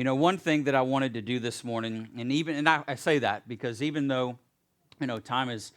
One thing that I wanted to do this morning, and I say that because even though, time is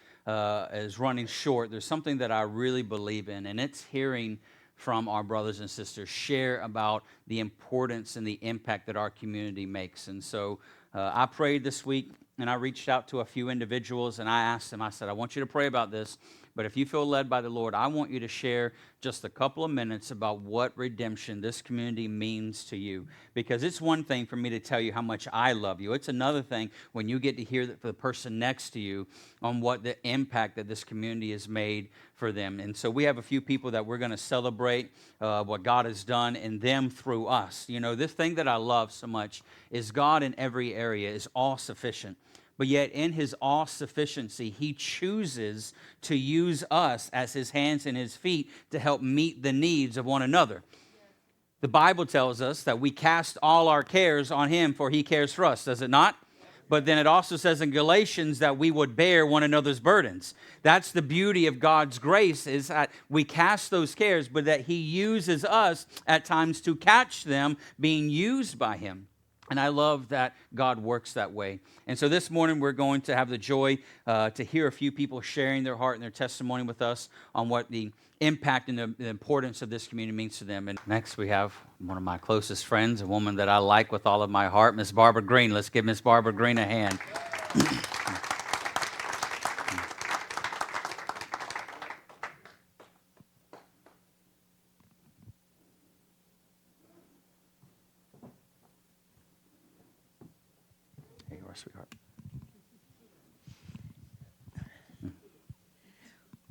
running short, there's something that I really believe in, and it's hearing from our brothers and sisters share about the importance and the impact that our community makes. And so I prayed this week, and I reached out to a few individuals, and I asked them, I said, I want you to pray about this, but if you feel led by the Lord, I want you to share just a couple of minutes about what redemption, this community, means to you. Because it's one thing for me to tell you how much I love you. It's another thing when you get to hear that for the person next to you on what the impact that this community has made for them. And so we have a few people that we're going to celebrate what God has done in them through us. This thing that I love so much is God in every area is all-sufficient. But yet in his all-sufficiency, he chooses to use us as his hands and his feet to help meet the needs of one another. The Bible tells us that we cast all our cares on him, for he cares for us, does it not? But then it also says in Galatians that we would bear one another's burdens. That's the beauty of God's grace, is that we cast those cares, but that he uses us at times to catch them being used by him. And I love that God works that way. And so this morning we're going to have the joy to hear a few people sharing their heart and their testimony with us on what the impact and the importance of this community means to them. And next we have one of my closest friends, a woman that I like with all of my heart, Miss Barbara Green. Let's give Miss Barbara Green a hand. Sweetheart.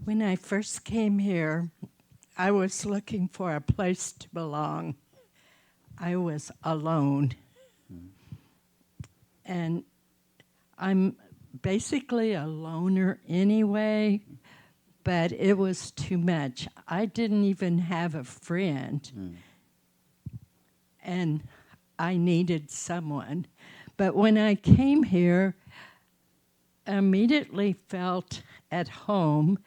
When I first came here, I was looking for a place to belong. I was alone. And I'm basically a loner anyway, but it was too much. I didn't even have a friend. And I needed someone. But when I came here, I immediately felt at home,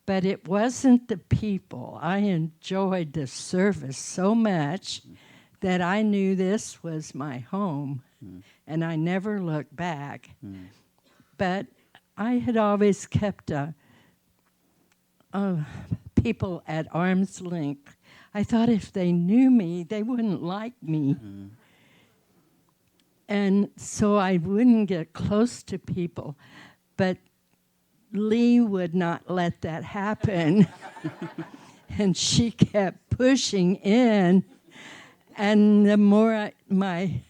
but it wasn't the people. I enjoyed the service so much that I knew this was my home, and I never looked back. But I had always kept people at arm's length. I thought if they knew me, they wouldn't like me. And so I wouldn't get close to people. But Lee would not let that happen. And she kept pushing in. And the more my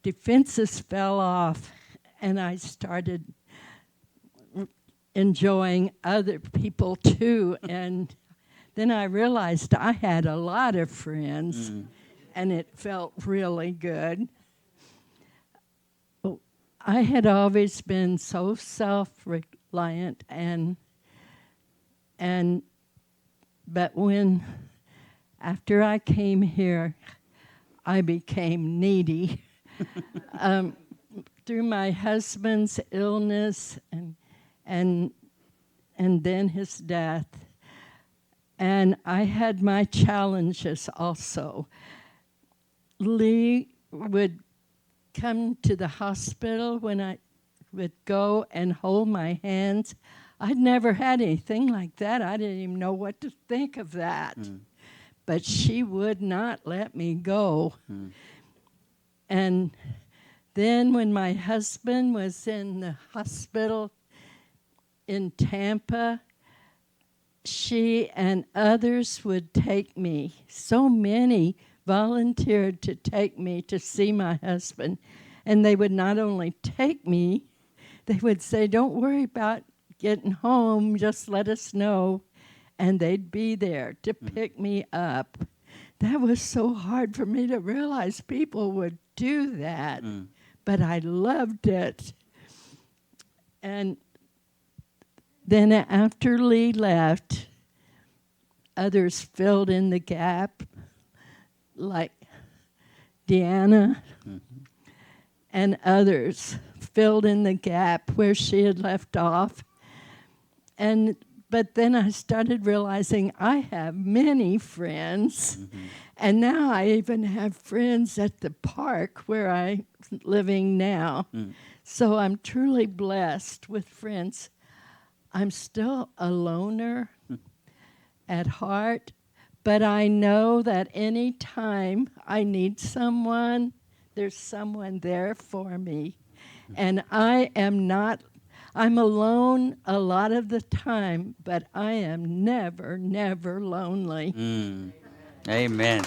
defenses fell off, and I started enjoying other people too. And then I realized I had a lot of friends, and it felt really good. I had always been so self-reliant, but after I came here, I became needy. Through my husband's illness and then his death, and I had my challenges also. Lee would come to the hospital when I would go and hold my hands. I'd never had anything like that. I didn't even know what to think of that. But she would not let me go. And then when my husband was in the hospital in Tampa, she and others would take me. So many volunteered to take me to see my husband. And they would not only take me, they would say, don't worry about getting home, just let us know. And they'd be there to pick me up. That was so hard for me to realize people would do that. But I loved it. And then after Lee left, others filled in the gap, like Deanna, and others filled in the gap where she had left off. But then I started realizing I have many friends, And now I even have friends at the park where I'm living now. So I'm truly blessed with friends. I'm still a loner at heart, but I know that any time I need someone, there's someone there for me. And I'm alone a lot of the time, but I am never, never lonely. Amen.